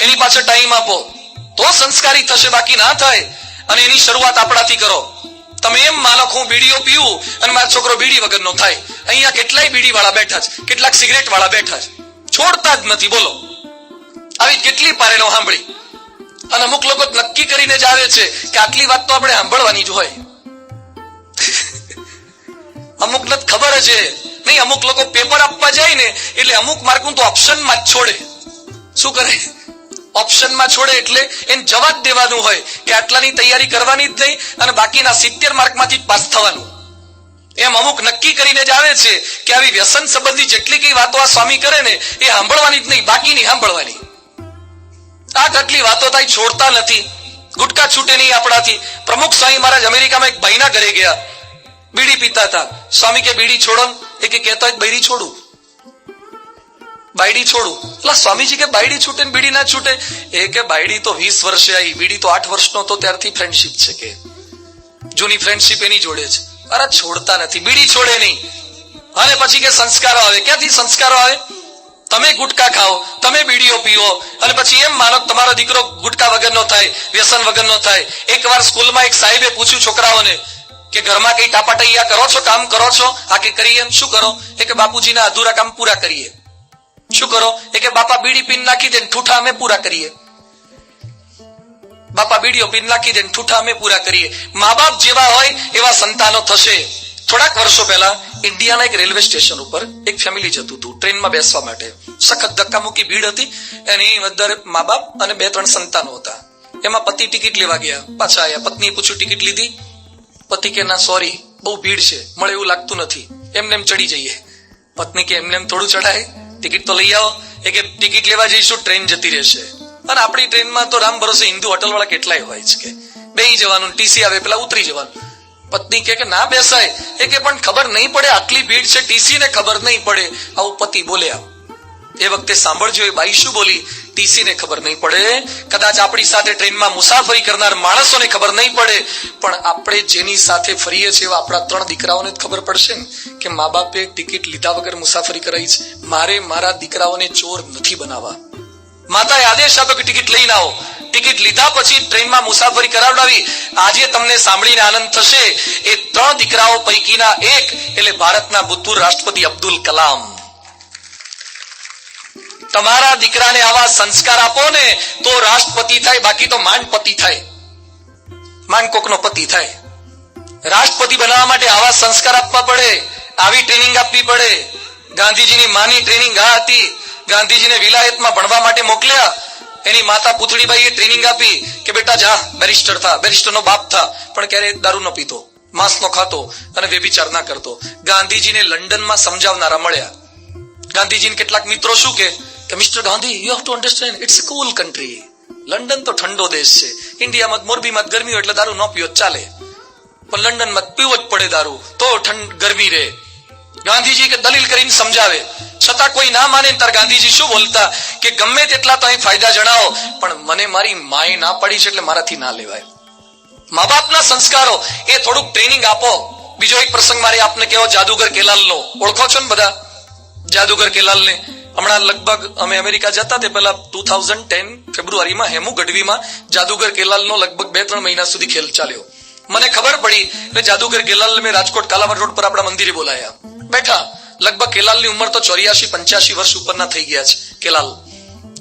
એની પાછળ ટાઈમ આપો, તો સંસ્કારી થશે, બાકી ના થાય. અને એની શરૂઆત આપણાથી કરો. તમે એમ માનો હું બીડીઓ પીવું અને મારો છોકરો બીડી વગરનો થાય. અહીંયા કેટલાય બીડી વાળા બેઠા છે, કેટલાક સિગરેટ વાળા બેઠા છે, છોડતા જ નથી. બોલો, આવી કેટલી પારેણો સાંભળી. અને અમુક લોકો નક્કી કરીને જ આવે છે કે આટલી વાત તો આપણે સાંભળવાની જ હોય. અમુક ને ખબર છે નહીં. અમુક લોકો પેપર આપવા જાય ને એટલે અમુક માર્ક તો ઓપ્શનમાં જ છોડે. શું કરે? ઓપ્શનમાં છોડે એટલે એને જવાબ દેવાનું હોય કે આટલાની તૈયારી કરવાની જ નહીં અને બાકીના 70 માર્કમાંથી જ પાસ થવાનું. એમ અમુક નક્કી કરીને જ આવે છે કે આવી વ્યસન સંબંધી જેટલી કઈ વાતો આ સ્વામી કરે ને એ સાંભળવાની જ નહીં, બાકીની સાંભળવાની. આ કેટલી વાતો થાય, છોડતા નથી. ગુટકા છૂટે નહીં આપણાથી. પ્રમુખ સ્વામી મહારાજ અમેરિકામાં એક ભાઈના ઘરે ગયા, બીડી પીતા હતા. સ્વામી કે બીડી છોડો. એ કે કહેતા હોય બાયડી છોડું, બાયડી છોડું. એટલે સ્વામીજી કે બાયડી છૂટે ને બીડી ના છૂટે? એ કે બાયડી તો 20 વર્ષે આવી, બીડી તો 8 વર્ષનો તો ત્યારથી ફ્રેન્ડશીપ છે, કે જૂની ફ્રેન્ડશીપ એની જોડે છે. અરે છોડતા નથી, બીડી છોડે નહીં. અને પછી કે સંસ્કારો આવે. ક્યાંથી સંસ્કારો આવે? તમે ગુટકા ખાઓ, તમે બીડીઓ પીવો અને પછી એમ માનો તમારો દીકરો ગુટકા વગરનો થાય, વ્યસન વગરનો થાય. એકવાર સ્કૂલમાં એક સાહેબે પૂછ્યું છોકરાઓને કે ઘરમાં કઈ ટાપાટૈયા કરો છો, કામ કરો છો? આ કે કરીએ. એમ શું કરો? એ કે બાપુજીના અધૂરા કામ પૂરા કરીએ. શું કરો? એ કે બાપા બીડી પીન નાખી દે, ઠૂઠા અમે પૂરા કરીએ. બાપા બીડીઓ પીન નાખી દે, ઠૂઠા અમે પૂરા કરીએ. મા બાપ જેવા હોય એવા સંતાનો થશે. થોડાક વર્ષો પહેલા ઇન્ડિયાના એક રેલવે સ્ટેશન ઉપર એક ફેમિલી જતું હતું ટ્રેનમાં બેસવા માટે. સખત ધક્કામુક્કી ભીડ હતી. એની અંદર મા બાપ અને 2-3 સંતાનો હતા. એમાં પતિ ટિકિટ લેવા ગયા, પાછા આવ્યા. પત્નીએ પૂછ્યું ટિકિટ લીધી? પતિ કે ના સોરી, બહુ ભીડ છે, મળે એવું લાગતું નથી, એમને એમ ચડી જઈએ. પત્ની કે એમને એમ થોડું ચડાય, ટિકિટ તો લઈ આવો. એ કે ટિકિટ લેવા જઈશું, ટ્રેન જતી રહેશે. અને આપણી ટ્રેનમાં તો રામ ભરોસે હિન્દુ હોટલ વાળા કેટલાય હોય છે કે બેસી જવાનું, ટીસી આવે પેલા ઉતરી જવાનું. પત્ની કે ના બેસાય. એ કે પણ ખબર નહીં પડે, આટલી ભીડ છે, ટીસી ને ખબર નહીં પડે. આવું પતિ બોલ્યા. એ વખતે સાંભળજો, એ બાઈ શું બોલી? ટીસી ને ખબર નહીં પડે, કદાચ આપણી સાથે ટ્રેનમાં મુસાફરી કરનાર માણસોને ખબર નહીં પડે, પણ આપણે જેની સાથે ફરીએ છીએ એવા આપણા 3 દીકરાઓને જ ખબર પડશે ને કે મા બાપે ટિકિટ લીધા વગર મુસાફરી કરાવી છે. મારે મારા દીકરાઓને ચોર નથી બનાવવા. માતાએ આદેશ આપ્યો કે ટિકિટ લઈને આવો. ટિકિટ લીધા પછી ટ્રેનમાં મુસાફરી કરાવડાવી. આજે તમને સાંભળીને આનંદ થશે, એ 3 દીકરાઓ પૈકીના એક એટલે ભારતના ભૂતપૂર્વ રાષ્ટ્રપતિ અબ્દુલ કલામ. તમારા દીકરાને આવા સંસ્કાર આપો ને તો રાષ્ટ્રપતિ થાય, બાકી તો માંડપતિ થાય, માંડકોકનો પતિ થાય. રાષ્ટ્રપતિ બનાવવા માટે આવા સંસ્કાર આપવા પડે, આવી ટ્રેનિંગ આપવી પડે. ગાંધીજીની માની ટ્રેનિંગ આ હતી. ગાંધીજીને વિલાયતમાં ભણવા માટે મોકલ્યા. એની માતા પુતળીબાઈએ ટ્રેનિંગ આપી કે બેટા જા બેરિસ્ટર થા, બેરિસ્ટરનો બાપ થા, પણ ક્યારે દારૂ ન પીતો. માંસનો ખાતો અને વ્યભિચાર ના કરતો. ગાંધીજીને લંડનમાં સમજાવનારા મળ્યા. ગાંધીજીને કેટલાક મિત્રો શું કે mister Gandhi, you have to understand, it's a cool country. London તો ઠંડો દેશ છે. ઇન્ડિયામાં મોરબીમાં ગરમી હોય એટલે દારૂ ન પીવો ચાલે, પણ લંડનમાં પીવો જ પડે દારૂ, તો ગરમી રહે. ગાંધીજી કે દલીલ કરીને સમજાવે, છતાં કોઈ ના માને. ત્યારે ગાંધીજી શું બોલતા કે ગમે તેટલા તો અહીં ફાયદા જણાવો, પણ મને મારી માએ ના પાડી છે એટલે મારાથી ના લેવાય. મા બાપના સંસ્કારો એ થોડુંક ટ્રેનિંગ આપો. બીજો એક પ્રસંગ મારે આપને કહેવો, જાદુગર કેલાલનો. ઓળખો છો ને બધા જાદુગર કેલાલને? હમણાં લગભગ અમે અમેરિકા જતા તે પહેલા 2010 ફેબ્રુઆરીમાં હેમુ ગઢવીમાં જાદુગર કેલાલનો લગભગ 2-3 મહિના સુધી ખેલ ચાલ્યો. મને ખબર પડી એટલે જાદુગર કેલાલ મેં રાજકોટ કાલાવડ રોડ પર આપણા મંદિરે બોલાયા. બેઠા. લગભગ કેલાલની ઉંમર તો 84-85 વર્ષ ઉપરના થઈ ગયા છે કેલાલ,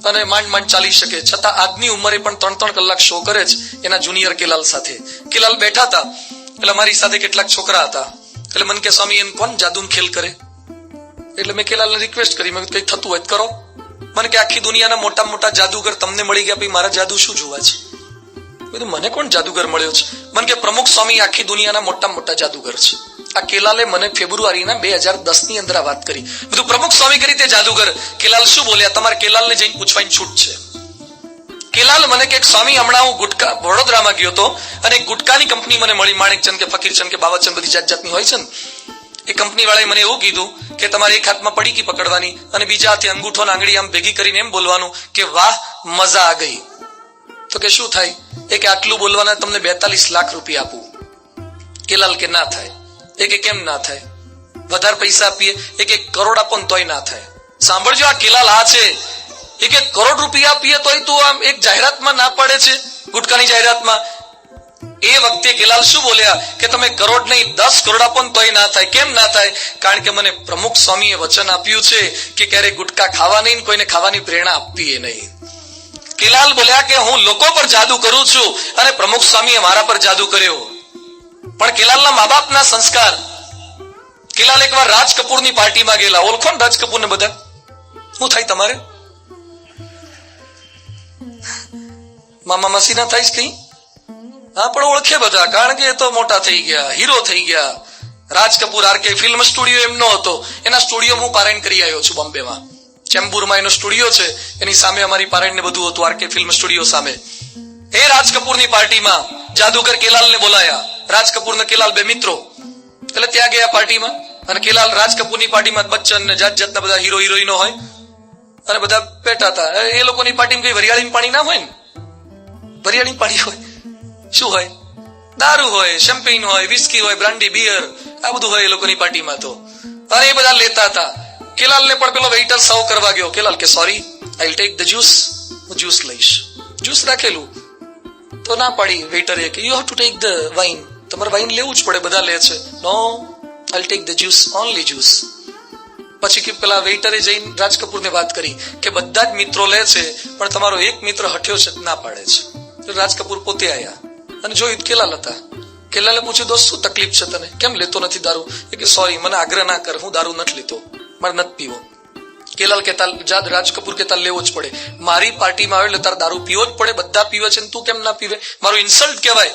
અને માંડ ચાલી શકે, છતાં આજની ઉંમરે પણ 3-3 કલાક શો કરે છે એના જુનિયર કેલાલ સાથે. કેલાલ બેઠા હતા એટલે મારી સાથે કેટલાક છોકરા હતા. એટલે મને કે સ્વામી એમ કોણ જાદુ ખેલ કરે? એટલે મેં કેલાલને રિક્વેસ્ટ કરી, મેં કઈ થતું હોય કરો. મને કે આખી દુનિયાના મોટા મોટા જાદુગર તમને મળી ગયા, ભાઈ મારા જાદુ શું જોવા છે? બધું મને કોણ જાદુગર મળ્યો છે? મને કે પ્રમુખ સ્વામી આખી દુનિયાના મોટા મોટા જાદુગર છે. આ કેલાલે મને ફેબ્રુઆરીના 2010 ની અંદર આ વાત કરી. બધું પ્રમુખ સ્વામી કરી તે જાદુગર. કેલાલ શું બોલ્યા? તમારે કેલાલને જઈને પૂછવાની છૂટ છે. કેલાલ મને કે સ્વામી હમણાં હું ગુટકા વડોદરામાં ગયો હતો અને ગુટકાની કંપની મને મળી, માણેકચંદ કે ફકીરચંદ કે બાવાચંદ, બધી જાતની હોય છે ને. એ કંપની વાળાએ મને એવું કીધું કે તમારે એક હાથમાં પડીકી પકડવાની અને બીજા હાથે અંગૂઠો ને આંગળી આમ ભેગી કરીને એમ બોલવાનું કે વાહ મજા આ ગઈ. તો કે શું થાય? એ કે આટલું બોલવાના તમને 42 લાખ રૂપિયા આપું. કેલાલ કે ના થાય. એ કે કેમ ના થાય? વધારે પૈસા આપીએ? એ કે 1 કરોડ આપો ને તોય ના થાય. સાંભળજો, આ કેલાલ આ છે. એ કે 1 કરોડ રૂપિયા આપીએ તોય તું આમ એક જાહેરાતમાં ના પાડે છે, ગુટકાની જાહેરાતમાં. એ વખતે કેલાલ શું બોલ્યા કે તમે કરોડ નહીં 10 કરોડ આપો ને તોય ના થાય. કેમ ના થાય? કારણ કે મને પ્રમુખ સ્વામીએ વચન આપ્યું છે કે ક્યારેય ગુટકા ખાવા નહીં, કોઈને ખાવાની પ્રેરણા આપવી નહીં. કેલાલ બોલ્યા કે હું લોકો પર જાદુ કરું છું અને પ્રમુખ સ્વામીએ મારા પર જાદુ કર્યો. પણ કેલાલના મા બાપના સંસ્કાર. કેલાલ એકવાર રાજ કપૂરની પાર્ટીમાં ગયેલા. ઓળખો ને રાજ કપૂરને બધા? શું થાય તમારે? મામા માસી ના થાય કઈ? હા, પણ ઓળખે બધા, કારણ કે એ તો મોટા થઈ ગયા, હીરો થઈ ગયા. Raj Kapoor RK film studio એમનો હતો, એના સ્ટુડિયોમાં હું પારાયણ કરી આવ્યો છું બોમ્બેમાં. ચેમ્બુરમાં એનો સ્ટુડિયો છે, એની સામે અમારી પારાયણ ને બધું હતું, આરકે ફિલ્મ સ્ટુડિયો સામે. એ રાજ કપૂરની પાર્ટીમાં જાદુગર કેલાલને બોલાયા. રાજ કપૂર ને કેલાલ બે મિત્રો. એટલે ત્યાં ગયા પાર્ટીમાં, અને કેલાલ રાજ કપૂરની પાર્ટીમાં બચ્ચન ને જાતના બધા હીરો હિરોઈનો હોય અને બધા બેઠા હતા. એ લોકોની પાર્ટીમાં કઈ વરિયાળીનું પાણી ના હોય ને? વરિયાળી પાણી હોય. શું હોય? દારૂ હોય, શેમ્પેન હોય, વિસ્કી હોય, બ્રાન્ડી, બિયર, આ બધું હોય એ લોકોની પાર્ટીમાં. તો અને એ બધા લેતા હતા. કેલાલને પણ પેલો વેઇટર સર્વ કરવા ગયો. કેલાલ કે sorry, I will take the juice. હું જ્યુસ લઈશ. જ્યુસ રાખેલું તો ના પાડી વેઇટરે કે you have to take the wine. તમારે વાઇન લેવું જ પડે, બધા લે છે. No, I will take the juice, only juice. પછી કે પેલા વેઇટરે જઈને રાજ કપૂરને વાત કરી કે બધા જ મિત્રો લે છે પણ તમારો એક મિત્ર હઠ્યો છે, ના પાડે છે. રાજ કપૂર પોતે આયા અને જોયું કેલાલ હતા. કેલાલે પૂછ્યું, દોસ્ત શું તકલીફ છે તને? કેમ લેતો નથી દારૂ? એ કે સોરી, મને આગ્રહ ના કર, હું દારૂ નથી લેતો, મારે નથી પીવો. કેલાલ કહેતા, રાજ કપૂર કહેતા લેવો જ પડે. મારી પાર્ટીમાં આવે એટલે તારે દારૂ પીવો જ પડે, બધા પીવે છે તું કેમ ના પીવે? મારું ઇન્સલ્ટ કહેવાય,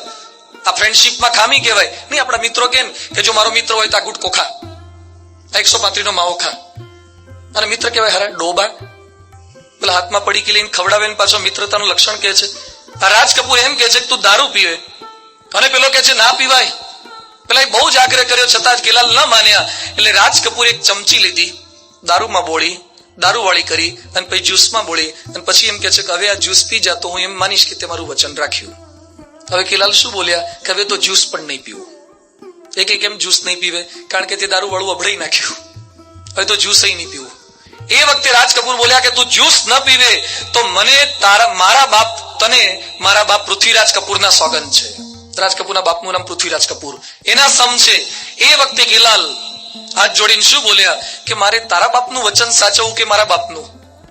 આ ફ્રેન્ડશીપમાં ખામી કહેવાય. નહીં, આપણા મિત્રો કેમ કે જો મારો મિત્ર હોય તો આ ગુટકો ખા, 135 નો માવો ખા, અને મિત્ર કહેવાય હરે ડોબા, પેલા હાથમાં પડીકી લઈને ખવડાવે ને પાછો મિત્રતાનું લક્ષણ કહે છે. આ રાજ કપૂર એમ કે છે કે તું દારૂ પીવે, અને પેલો કે છે ના પીવાય. પેલા બહુ જ આગ્રહ કર્યો છતાં કેલાલ ન માન્યા. એટલે રાજ કપૂર એક ચમચી લીધી, દારૂમાં બોળી, દારૂવાળી કરી અને પછી જ્યુસમાં બોળી, અને પછી એમ કે છે કે હવે આ જ્યુસ પી જા તો હું એમ માનીશ કે તે મારું વચન રાખ્યું. હવે કેલાલ શું બોલ્યા કે હવે તો જ્યુસ પણ નહીં પીવું. એક કેમ જ્યુસ નહીં પીવે? કારણ કે તે દારૂ વાળું અભડાઈ નાખ્યું. હવે તો જ્યુસ નહીં પીવું. એ વખતે રાજ કપૂર બોલ્યા કે તું જ્યુસ ન પીવે તો મને મારા બાપ, તને મારા બાપ પૃથ્વીરાજ કપૂરના સોગંદ છે. રાજ કપૂરના બાપનું નામ પૃથ્વીરાજ કપૂર, એના સમ છે. એ વખતે કેલાલ હાથ જોડીને શું બોલ્યા કે મારે તારા બાપનું વચન સાચવવું કે મારા બાપનું?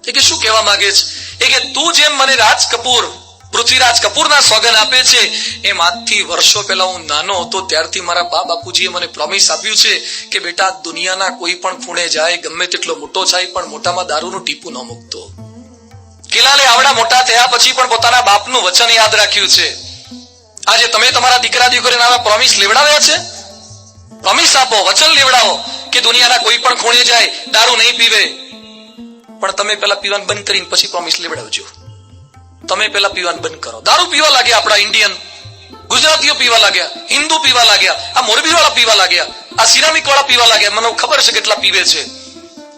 એ કે શું કહેવા માંગે છે? એ કે તું જેમ મને રાજ કપૂર, પૃથ્વીરાજ કપૂરના સોગંદ આપે છે, એમ આજથી વર્ષો પહેલા હું નાનો હતો ત્યારથી મારા બા બાપુજીએ મને પ્રોમિસ આપ્યું છે કે બેટા દુનિયાના કોઈ પણ ખૂણે જાય, ગમે તેટલો મોટો થાય, પણ મોટામાં દારૂનું ટીપું ન મૂકતો. કેલાલે આવડા મોટા થયા પછી પણ પોતાના બાપનું વચન યાદ રાખ્યું છે. આજે તમે તમારા દીકરા દીકરીને આવા પ્રોમિસ લેવડાવ્યા છે? પ્રોમિસ આપો, વચન લેવડાવો કે દુનિયાના કોઈ પણ ખૂણે જાય દારૂ નહીં પીવે, પણ તમે પેલા પીવાનું બંધ કરીને પછી પ્રોમિસ લેવડાવજો. તમે પેલા પીવાનું બંધ કરો. દારૂ પીવા લાગ્યા આપણા ઇન્ડિયન, ગુજરાતીઓ પીવા લાગ્યા, હિન્દુ પીવા લાગ્યા, આ મોરબી વાળા પીવા લાગ્યા, આ સિરામિક વાળા પીવા લાગ્યા. મને ખબર છે કેટલા પીવે છે.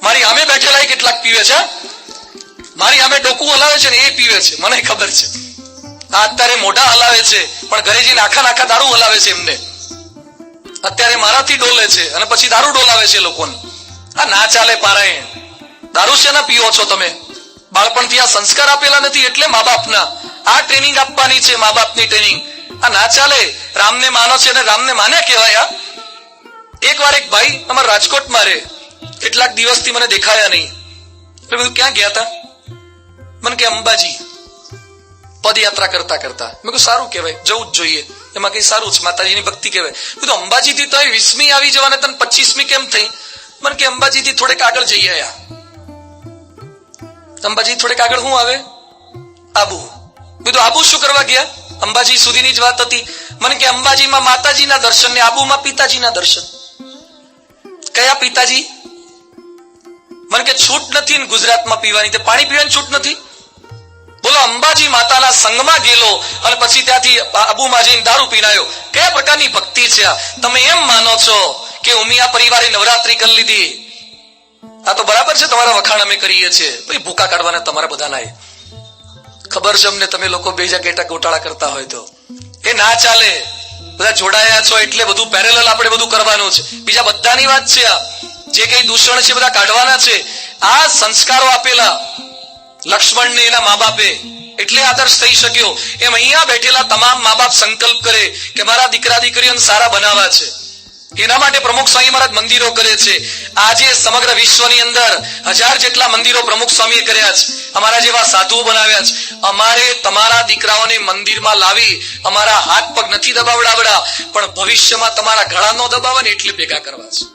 મારી સામે બેઠેલા કેટલાક પીવે છે, મારી સામે ડોકું હલાવે છે ને એ પીવે છે, મને ખબર છે. આ અત્યારે મોઢા હલાવે છે પણ ઘરે જઈને આખા દારૂ હલાવે છે. એમને અત્યારે મારાથી ડોલે છે અને પછી દારૂ ડોલાવે છે લોકોને. આ ના ચાલે પારાયણ. દારૂ શેના પીવો છો તમે? બાળપણથી આ સંસ્કાર આપેલા નથી એટલે મા બાપના આ ટ્રેનિંગ આપવાની છે, મા બાપની ટ્રેનિંગ. આ ના ચાલે. રામને માનો છે અને રામને માને કહેવાય. એક વાર એક ભાઈ અમારા રાજકોટમાં રહે, કેટલાક દિવસથી મને દેખાયા નહીં. એટલે બધું ક્યાં ગયા હતા? મને કે અંબાજી પદયાત્રા કરતા કરતા. મેં કહ્યું સારું કહેવાય, જવું જ જોઈએ, એમાં કઈ સારું છે, માતાજીની ભક્તિ કહેવાય. બધું અંબાજીથી તો 20મી આવી જવાને તને 25મી કેમ થઈ? મને કે અંબાજીથી થોડેક આગળ જઈ આયા. અંબાજી થોડેક આગળ શું આવે? આબુ. બધું આબુ શું કરવા ગયા? અંબાજી સુધીની જ વાત હતી. મને કે અંબાજીમાં માતાજીના દર્શન ને આબુમાં પિતાજીના દર્શન. કયા પિતાજી? મને કે છૂટ નથી ને ગુજરાતમાં પીવાની, તે પાણી પીવાની છૂટ નથી. બોલો, અંબાજી માતાના સંગમાં ગયેલો અને પછી ત્યાંથી આબુમાં જઈને દારૂ પીનાયો. કયા પ્રકારની ભક્તિ છે આ? તમે એમ માનો છો કે ઉમિયા પરિવારે નવરાત્રી કરી લીધી? આ તો બરાબર છે, તમારા વખાણ અમે કરીએ છીએ, ભાઈ ભૂકા કાઢવાના તમારા બધાના. ખબર છે અમને, તમે લોકો બેજા ગેટા ગોટાળા કરતા હોય તો એ ના ચાલે. બધા જોડાયા છો એટલે બધું પેરેલલ આપણે બધું કરવાનું છે. બીજા બધાની વાત છે. આ જે કઈ દૂષણ છે બધા કાઢવાના છે. આ સંસ્કારો આપેલા લક્ષ્મણને એના મા બાપે એટલે આદર્શ થઈ શક્યો. એમ અહીંયા બેઠેલા તમામ મા બાપ સંકલ્પ કરે કે મારા દીકરા દીકરીઓને સારા બનાવવા છે. એના માટે પ્રમુખ સ્વામી મહારાજ મંદિરો કરે છે. આજે સમગ્ર વિશ્વની અંદર 1000 જેટલા મંદિરો પ્રમુખ સ્વામીએ કર્યા છે. અમારા જેવા સાધુઓ બનાવ્યા છે. અમારે તમારા દીકરાઓને મંદિરમાં લાવી અમારા હાથ પગ નથી દબાવડાવડા, પણ ભવિષ્યમાં તમારા ગળા નો દબાવે ને એટલે ભેગા કરવા છે.